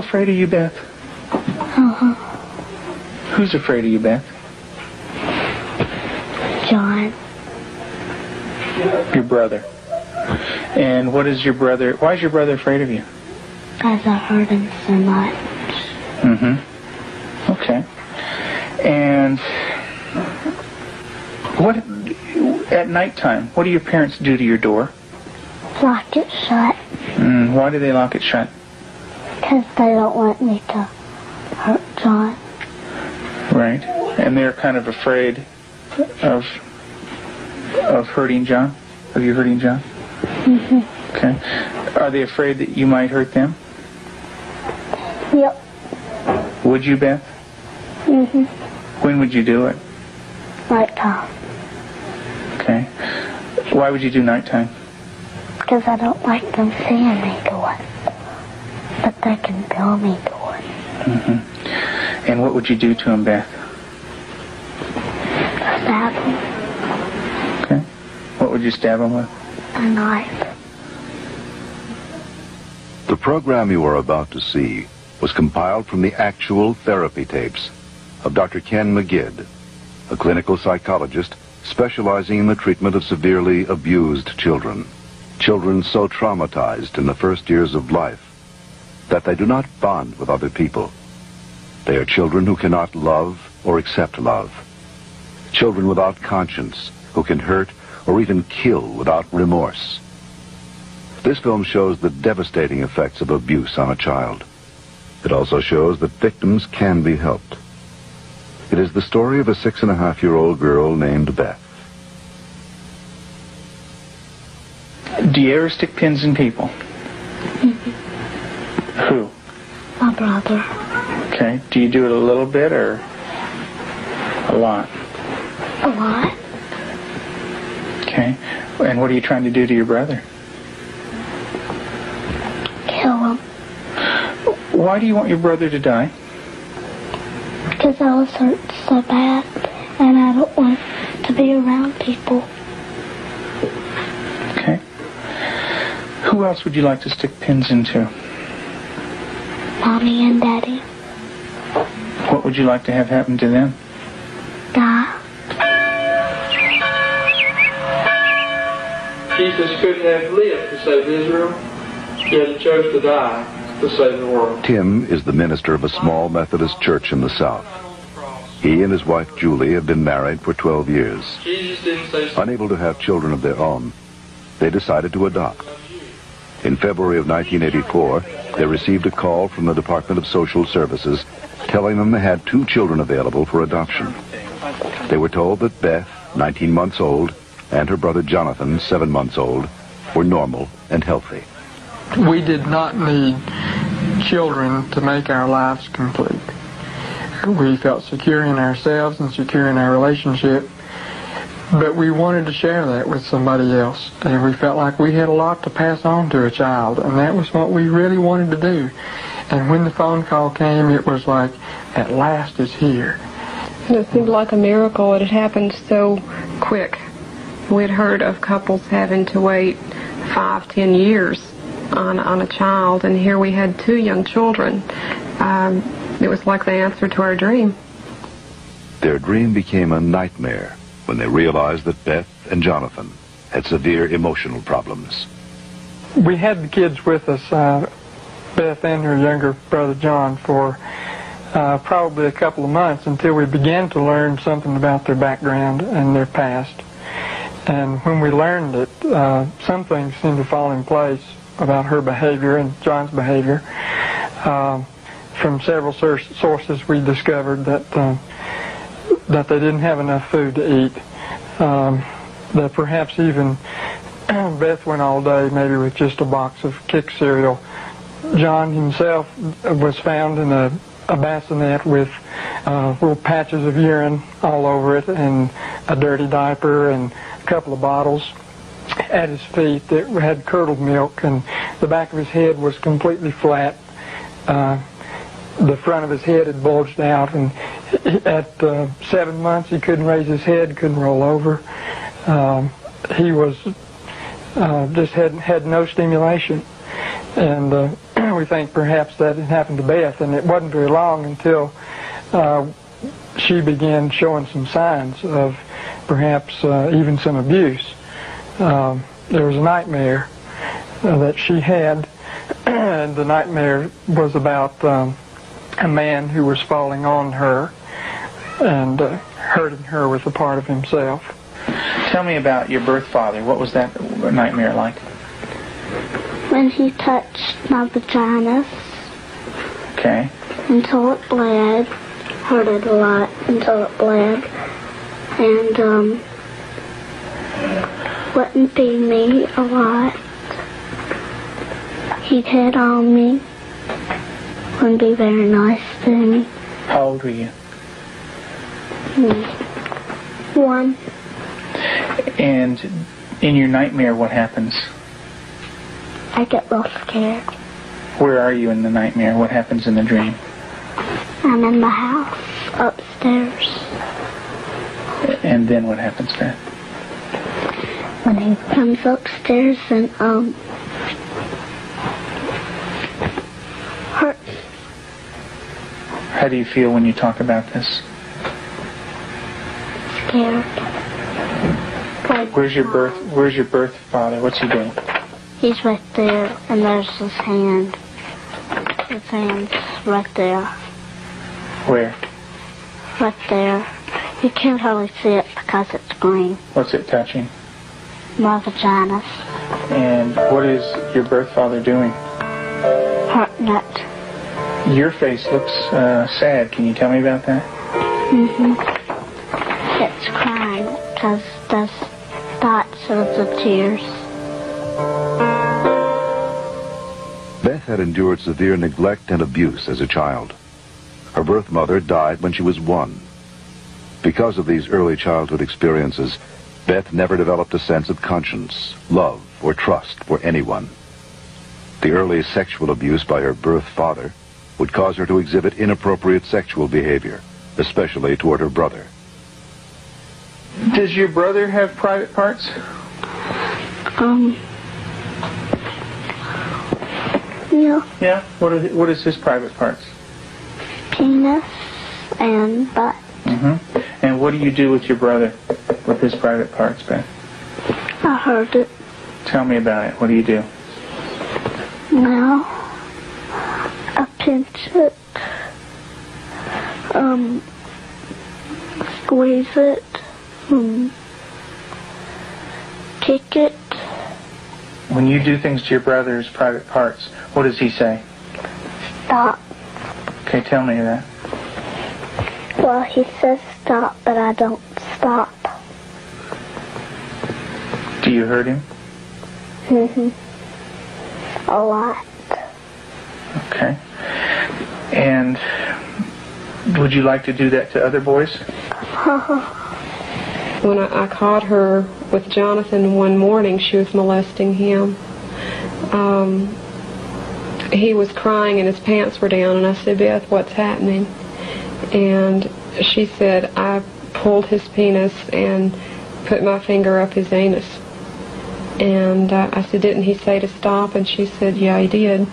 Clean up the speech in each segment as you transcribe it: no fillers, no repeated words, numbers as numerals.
afraid of you, Beth? Uh-huh. Who's afraid of you, Beth? John. Your brother. And what is your brother... Why is your brother afraid of you? Because I hurt him so much. Mm-hmm. Okay. And what... At nighttime, what do your parents do to your door? Lock it shut. Why do they lock it shut? Because they don't want me to hurt John. Right. And they're kind of afraid of hurting John? Of you hurting John? Mm-hmm. Okay. Are they afraid that you might hurt them? Yep. Would you, Beth? Mm-hmm. When would you do it? Nighttime. Okay. Why would you do nighttime? Because I don't like them seeing me do it. But they can feel me do it. Mm-hmm. And what would you do to him, Beth? Stab him. Okay. What would you stab him with? A knife. The program you are about to see was compiled from the actual therapy tapes of Dr. Ken McGidd, a clinical psychologist specializing in the treatment of severely abused children. Children so traumatized in the first years of life that they do not bond with other people. They are children who cannot love or accept love. Children without conscience who can hurt or even kill without remorse. This film shows the devastating effects of abuse on a child. It also shows that victims can be helped. It is the story of a 6.5-year-old girl named Beth. Do you ever stick pins in people? Who? My brother. Okay. Do you do it a little bit or a lot? A lot. Okay. And what are you trying to do to your brother? Kill him. Why do you want your brother to die? Because I was hurt so bad, and I don't want to be around people. Okay. Who else would you like to stick pins into? Mommy and Daddy. What would you like to have happen to them? Die. Jesus couldn't have lived to save Israel, yet he chose to die to save the world. Tim is the minister of a small Methodist church in the South. He and his wife Julie have been married for 12 years. Jesus didn't say so. Unable to have children of their own, they decided to adopt. In February of 1984, they received a call from the Department of Social Services telling them they had 2 children available for adoption. They were told that Beth, 19 months old, and her brother Jonathan, 7 months old, were normal and healthy. We did not need children to make our lives complete. We felt secure in ourselves and secure in our relationship, but we wanted to share that with somebody else, and we felt like we had a lot to pass on to a child, and that was what we really wanted to do. And when the phone call came, it was like, at last it's here. It seemed like a miracle. It had happened so quick. We'd heard of couples having to wait 5-10 years on a child, and here we had 2 young children. It was like the answer to our dream. Their dream became a nightmare when they realized that Beth and Jonathan had severe emotional problems. We had the kids with us, Beth and her younger brother John, for probably a couple of months until we began to learn something about their background and their past. And when we learned it, some things seemed to fall in place about her behavior and John's behavior. From several sources, we discovered that they didn't have enough food to eat. That perhaps even Beth went all day maybe with just a box of Kick cereal. John himself was found in a bassinet with little patches of urine all over it and a dirty diaper and a couple of bottles at his feet that had curdled milk, and the back of his head was completely flat. The front of his head had bulged out, and at 7 months he couldn't raise his head, couldn't roll over. He was just had no stimulation. And we think perhaps that had happened to Beth, and it wasn't very long until she began showing some signs of perhaps even some abuse. There was a nightmare that she had, and the nightmare was about a man who was falling on her and hurting her with a part of himself. Tell me about your birth father. What was that nightmare like? When he touched my vaginas Okay. until it bled, hurt it a lot until it bled, and wouldn't feed me a lot. He'd hit on me, wouldn't be very nice to me. How old were you? 1. And in your nightmare, what happens? I get real scared. Where are you in the nightmare? What happens in the dream? I'm in the house, upstairs. And then what happens, Beth? When he comes upstairs and, hurt. How do you feel when you talk about this? Scared. Where's your birth father? What's he doing? He's right there, and there's his hand. His hand's right there. Where? Right there. You can't hardly see it because it's green. What's it touching? My vaginas. And what is your birth father doing? Hurting it. Your face looks sad. Can you tell me about that? It's crying because there's dots of the tears. Beth had endured severe neglect and abuse as a child. Her birth mother died when she was 1. Because of these early childhood experiences, Beth never developed a sense of conscience, love, or trust for anyone. The early sexual abuse by her birth father would cause her to exhibit inappropriate sexual behavior, especially toward her brother. Does your brother have private parts? Yeah. Yeah. What is his private parts? Penis and butt. And what do you do with your brother with his private parts, Beth? I heard it. Tell me about it. What do you do? Now, I pinch it. Squeeze it. Kick it. When you do things to your brother's private parts, what does he say? Stop. Okay, tell me that. Well, he says stop, but I don't stop. Do you hurt him? A lot. Okay. And would you like to do that to other boys? When I caught her with Jonathan one morning, she was molesting him. He was crying and his pants were down, and I said, Beth, what's happening? And she said, I pulled his penis and put my finger up his anus. And I said, didn't he say to stop? And she said, yeah, he did.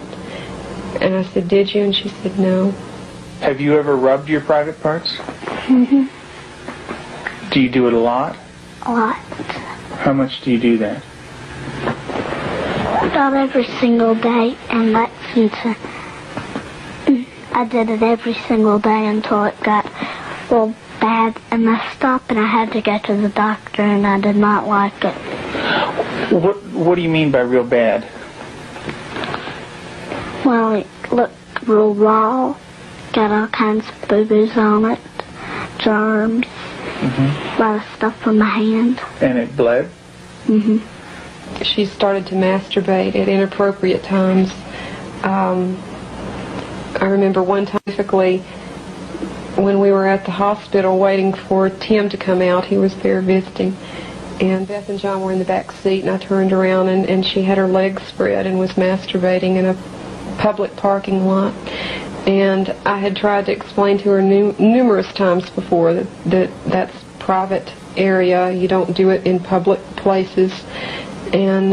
And I said, did you? And she said, no. Have you ever rubbed your private parts? Do you do it a lot? A lot. How much do you do that? About every single day, and that's until I did it every single day until it got real bad and messed up, and I had to go to the doctor, and I did not like it. What do you mean by real bad? Well, it looked real raw, got all kinds of boo-boos on it, germs, a lot of stuff from my hand. And it bled? She started to masturbate at inappropriate times. I remember one time, specifically, when we were at the hospital waiting for Tim to come out. He was there visiting. And Beth and John were in the back seat, and I turned around, and she had her legs spread and was masturbating in a public parking lot. And I had tried to explain to her numerous times before that that's private area. You don't do it in public places. And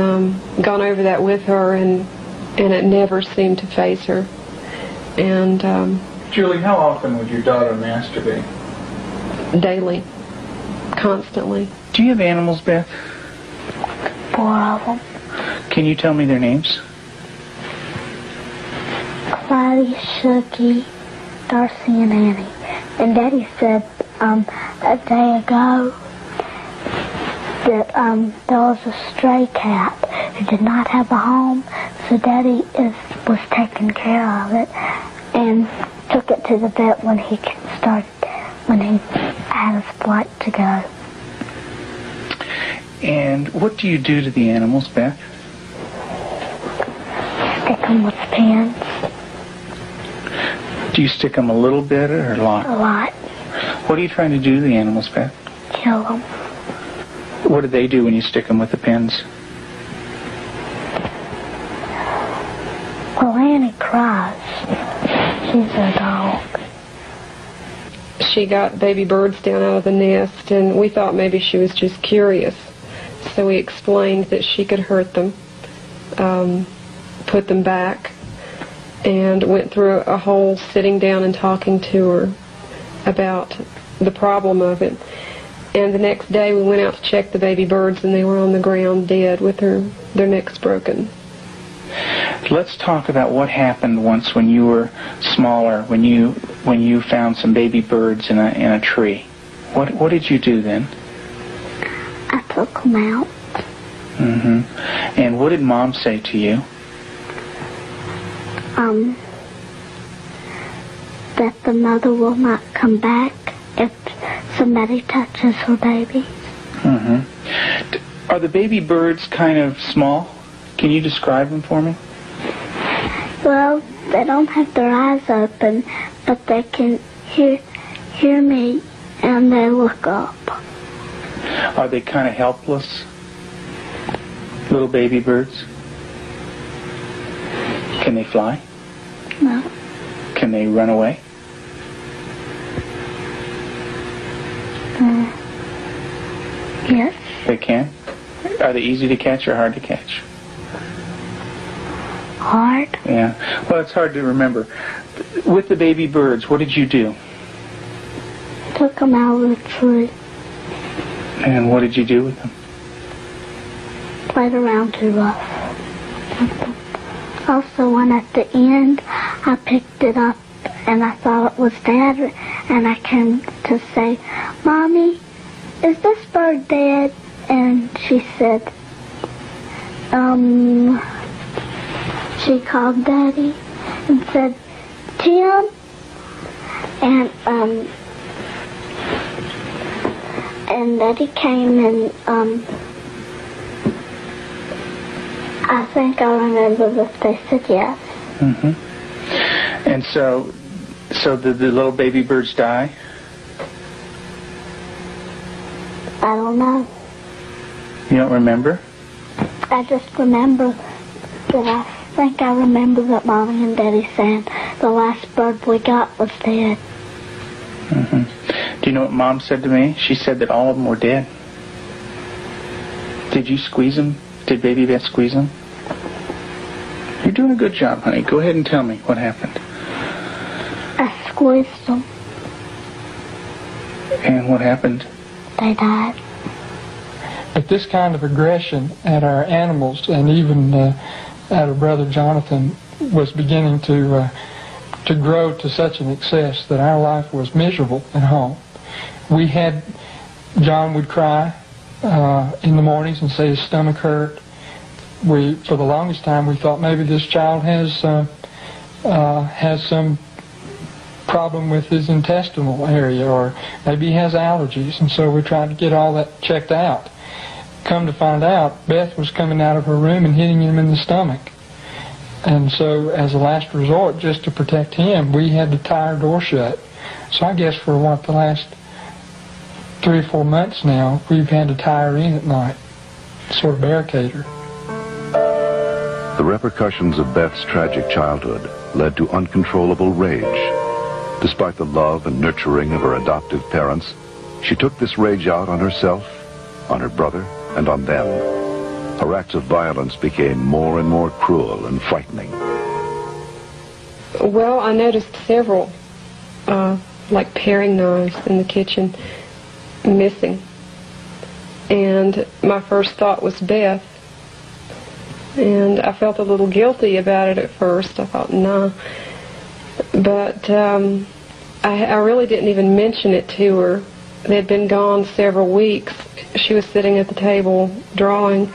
gone over that with her, and and it never seemed to faze her. And Julie, how often would your daughter masturbate? daily, constantly. Do you have animals, Beth? 4 of them. Can you tell me their names? Clyde, Shuggy, Darcy, and Annie. And Daddy said a day ago that there was a stray cat who did not have a home, so Daddy was taking care of it and took it to the vet when he had his flight to go. And what do you do to the animals, Beth? Stick them with pins. Do you stick them a little bit or a lot? A lot. What are you trying to do to the animals, Beth? Kill them. What do they do when you stick them with the pins? Well, Annie cries. She's a dog. She got baby birds down out of the nest, and we thought maybe she was just curious. So we explained that she could hurt them, put them back, and went through a whole sitting down and talking to her about the problem of it. And the next day we went out to check the baby birds, and they were on the ground dead with their necks broken. Let's talk about what happened once when you were smaller, when you found some baby birds in a tree. What did you do then? I took them out. Mm-hmm. And what did Mom say to you? That the mother will not come back if somebody touches her baby. Mm-hmm. Are the baby birds kind of small? Can you describe them for me? Well, they don't have their eyes open, but they can hear me, and they look up. Are they kind of helpless? Little baby birds? Can they fly? No. Can they run away? Yes. They can? Are they easy to catch or hard to catch? Hard. Yeah. Well, it's hard to remember. With the baby birds, what did you do? Took them out of the tree. And what did you do with them? Played around too rough. Also, when at the end, I picked it up and I thought it was Dad, and I came to say, Mommy, is this bird dead? And she said, she called Daddy and said, Tim, and Daddy came and, I think I remember that they said yes. Mm-hmm. And so did the little baby birds die? I don't know. You don't remember? I just remember that I remember that Mommy and Daddy said the last bird we got was dead. Mm-hmm. Do you know what Mom said to me? She said that all of them were dead. Did you squeeze them? Did Baby Beth squeeze them? You're doing a good job, honey. Go ahead and tell me what happened. I squeezed them. And what happened? They died. But this kind of aggression at our animals, and even at our brother Jonathan, was beginning to grow to such an excess that our life was miserable at home. John would cry in the mornings and say his stomach hurt. For the longest time, we thought maybe this child has some problem with his intestinal area, or maybe he has allergies, and so we tried to get all that checked out. Come to find out, Beth was coming out of her room and hitting him in the stomach. And so, as a last resort, just to protect him, we had to tie our door shut. So I guess for the last 3 or 4 months now, we've had to tie her in at night, sort of barricade her. The repercussions of Beth's tragic childhood led to uncontrollable rage. Despite the love and nurturing of her adoptive parents, she took this rage out on herself, on her brother, and on them. Her acts of violence became more and more cruel and frightening. Well, I noticed several, like paring knives in the kitchen, missing. And my first thought was Beth. And I felt a little guilty about it at first. I thought, nah. But I really didn't even mention it to her. They had been gone several weeks. She was sitting at the table drawing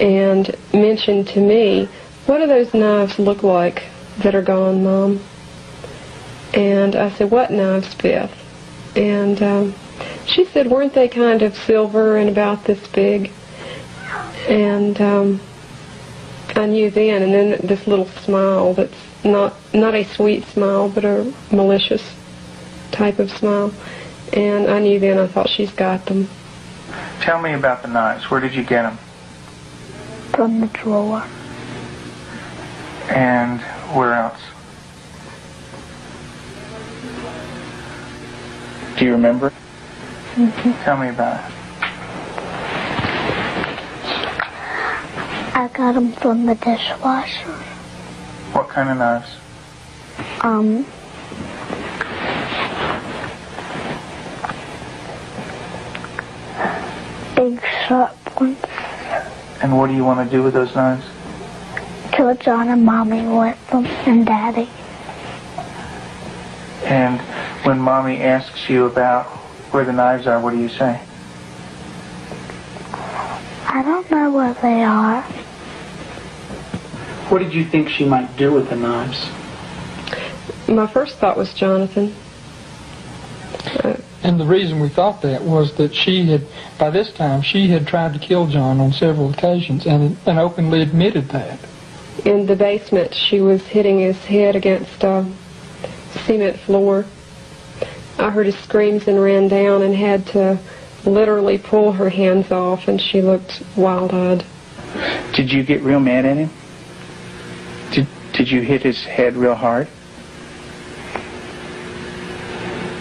and mentioned to me, "What do those knives look like that are gone, Mom?" And I said, "What knives, Beth?" And she said, "Weren't they kind of silver and about this big?" And I knew then, and then this little smile that's not a sweet smile, but a malicious type of smile. And I knew then, I thought, she's got them. Tell me about the knives. Where did you get them? From the drawer. And where else? Do you remember? Mm-hmm. Tell me about it. I got them from the dishwasher. What kind of knives? Big sharp ones. And what do you want to do with those knives? Kill John and Mommy with them, and Daddy. And when Mommy asks you about where the knives are, what do you say? I don't know where they are. What did you think she might do with the knives? My first thought was Jonathan. And the reason we thought that was that she had, by this time, she had tried to kill John on several occasions and openly admitted that. In the basement, she was hitting his head against a cement floor. I heard his screams and ran down and had to literally pull her hands off, and she looked wild-eyed. Did you get real mad at him? Did you hit his head real hard?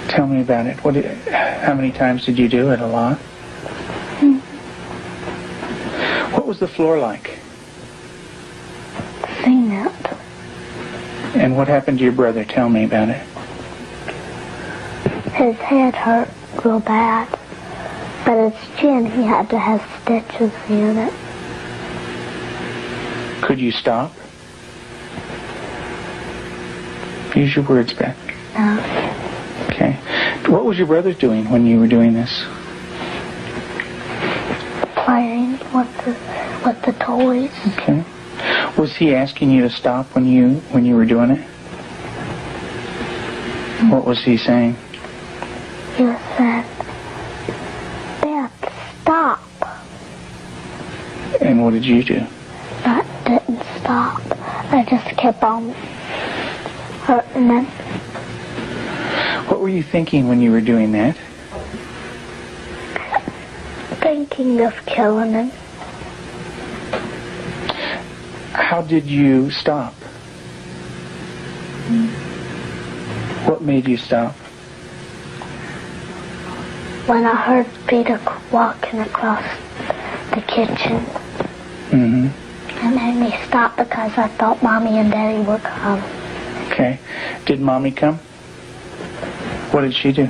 Tell me about it. How many times did you do it? A lot? What was the floor like? Cement. And what happened to your brother? Tell me about it. His head hurt real bad, but his chin, he had to have stitches in it. Could you stop? Use your words, Beth. No. Okay. What was your brother doing when you were doing this? Playing with the toys. Okay. Was he asking you to stop when you were doing it? What was he saying? He was saying, "Beth, stop." And what did you do? I didn't stop. I just kept on hurting him. What were you thinking when you were doing that? Thinking of killing him. How did you stop? What made you stop? When I heard Peter walking across the kitchen. Mm-hmm. It made me stop because I thought Mommy and Daddy were coming. Okay. Did Mommy come? What did she do?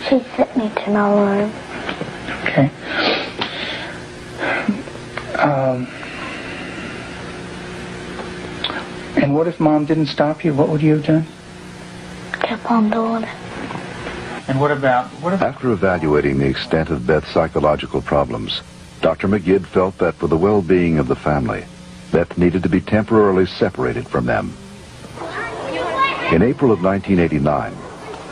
She sent me to my room. Okay. And what if Mom didn't stop you? What would you have done? Kept on doing it. And what about... After evaluating the extent of Beth's psychological problems, Dr. McGidd felt that for the well-being of the family, Beth needed to be temporarily separated from them. In April of 1989,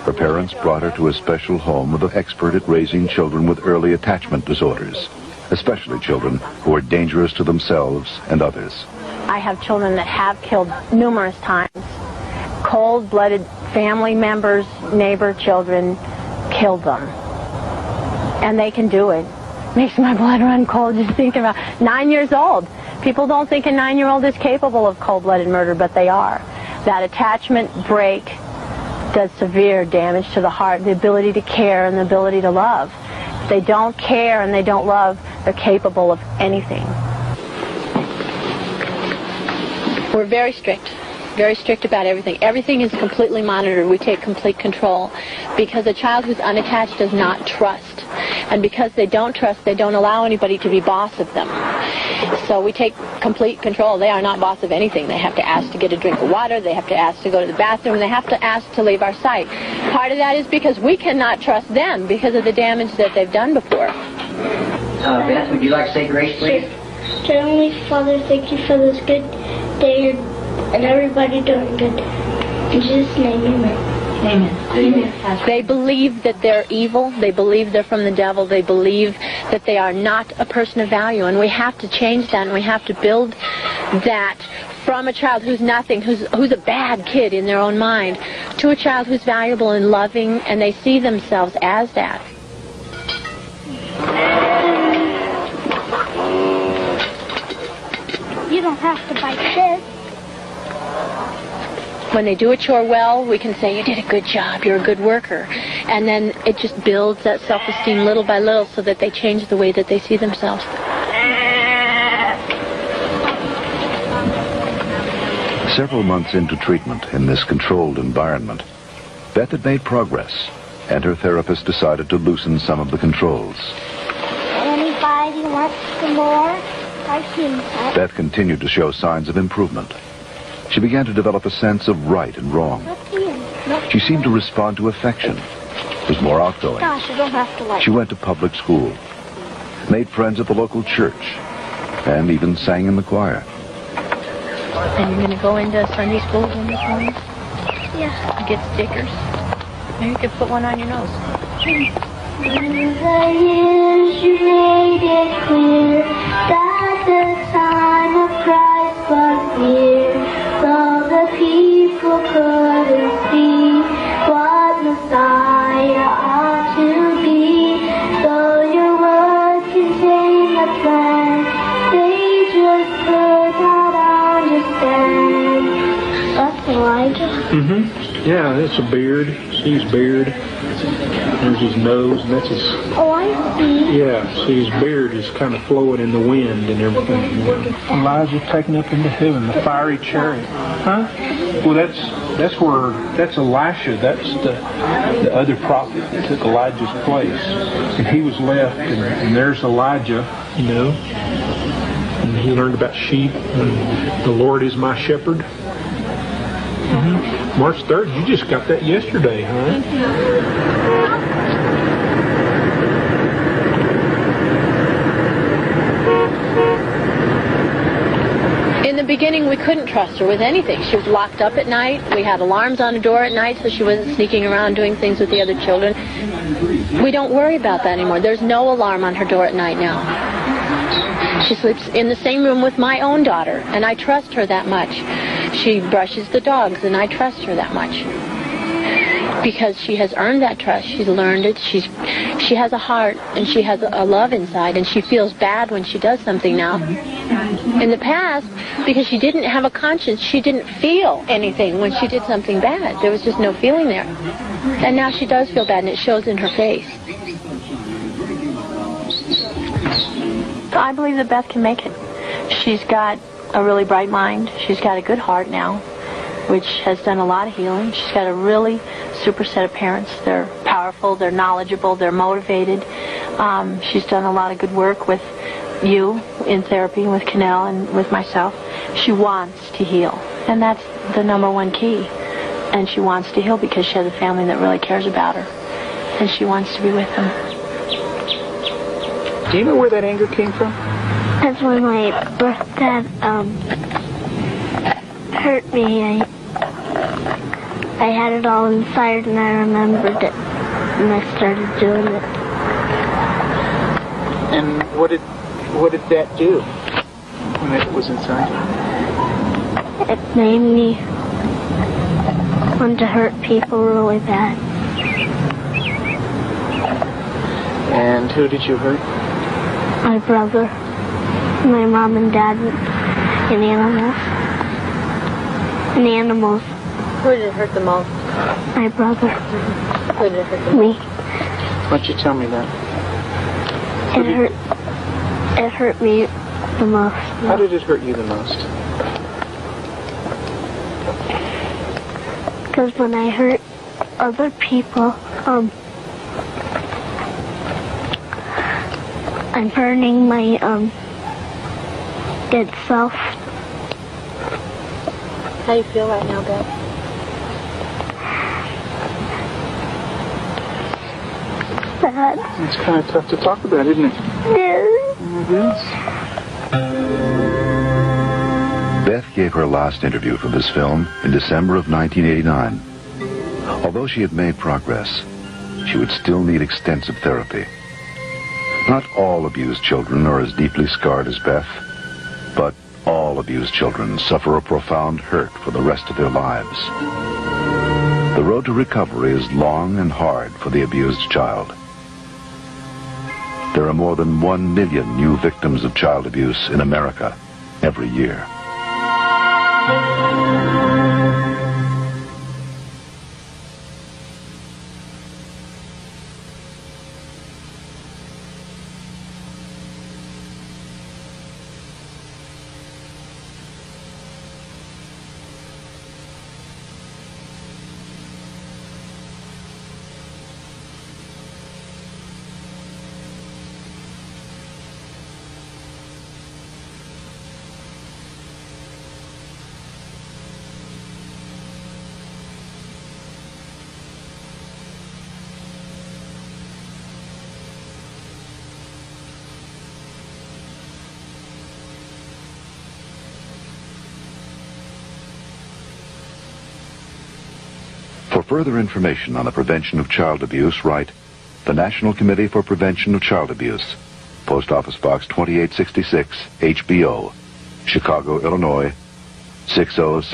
her parents brought her to a special home with an expert at raising children with early attachment disorders, especially children who are dangerous to themselves and others. I have children that have killed numerous times. Cold-blooded family members, neighbor children killed them. And they can do it. Makes my blood run cold just thinking about 9 years old. People don't think a 9-year-old is capable of cold-blooded murder, but they are. That attachment break does severe damage to the heart, the ability to care and the ability to love. If they don't care and they don't love, They're capable of anything. We're very strict about everything. Everything is completely monitored. We take complete control because a child who's unattached does not trust. And because they don't trust, they don't allow anybody to be boss of them. So we take complete control. They are not boss of anything. They have to ask to get a drink of water. They have to ask to go to the bathroom. They have to ask to leave our sight. Part of that is because we cannot trust them because of the damage that they've done before. Beth, would you like to say grace, please? Dear Heavenly Father, thank you for this good day and everybody doing good. In Jesus' name, amen. Amen. They believe that they're evil. They believe they're from the devil. They believe that they are not a person of value. And we have to change that, and we have to build that from a child who's nothing, who's a bad kid in their own mind, to a child who's valuable and loving, and they see themselves as that. You don't have to bite this. When they do a chore well, we can say, you did a good job, you're a good worker. And then it just builds that self-esteem little by little so that they change the way that they see themselves. Several months into treatment in this controlled environment, Beth had made progress, and her therapist decided to loosen some of the controls. Anybody wants some more? I've seen that. Beth continued to show signs of improvement. She began to develop a sense of right and wrong. She seemed to respond to affection, was more outgoing. Gosh, you don't have to like. She went to public school, made friends at the local church, and even sang in the choir. And you're going to go into Sunday school again this morning? Yeah. Get stickers? Maybe you could put one on your nose. In the years you made it clear that the time of Christ was near, though the people couldn't see what Messiah ought to be. Though your word contained the plan, they just could not understand. That's Elijah. Mm-hmm. Yeah, that's a beard. See his beard. There's his nose, and that's his... Oh, I see. Yeah, see his beard is kind of flowing in the wind and everything. Elijah taken up into heaven, the fiery chariot. Huh? Well, that's Elisha. That's the other prophet that took Elijah's place. And he was left, and there's Elijah, You know? And he learned about sheep, and the Lord is my shepherd. Mm-hmm. March 3rd, you just got that yesterday, huh? In the beginning, we couldn't trust her with anything. She was locked up at night. We had alarms on the door at night so she wasn't sneaking around doing things with the other children. We don't worry about that anymore. There's no alarm on her door at night now. She sleeps in the same room with my own daughter, and I trust her that much. She brushes the dogs, and I trust her that much. Because she has earned that trust. She's learned it. She has a heart, and she has a love inside, and she feels bad when she does something now. In the past, because she didn't have a conscience, she didn't feel anything when she did something bad. There was just no feeling there. And now she does feel bad, and it shows in her face. I believe that Beth can make it. She's got a really bright mind. She's got a good heart now, which has done a lot of healing. She's got a really super set of parents. They're powerful, they're knowledgeable, they're motivated. She's done a lot of good work with you in therapy, with Cannell and with myself. She wants to heal, and that's the number one key. And she wants to heal because she has a family that really cares about her, and she wants to be with them. Do you know where that anger came from? That's when my birth dad hurt me. I had it all inside, and I remembered it, and I started doing it. And what did that do when it was inside you? It made me want to hurt people really bad. And who did you hurt? My brother, my mom and dad, and animals. And animals. Who did it hurt the most? My brother. Who did it hurt the most? Me. Why don't you tell me that? It hurt. It hurt me the most. How did it hurt you the most? Because when I hurt other people, I'm hurting my good self. How do you feel right now, Beth? Sad. It's kind of tough to talk about, isn't it? Yes. It is. Beth gave her last interview for this film in December of 1989. Although she had made progress, she would still need extensive therapy. Not all abused children are as deeply scarred as Beth, but all abused children suffer a profound hurt for the rest of their lives. The road to recovery is long and hard for the abused child. There are more than 1 million new victims of child abuse in America every year. For further information on the prevention of child abuse, write the National Committee for Prevention of Child Abuse, Post Office Box 2866, HBO, Chicago, Illinois, 606.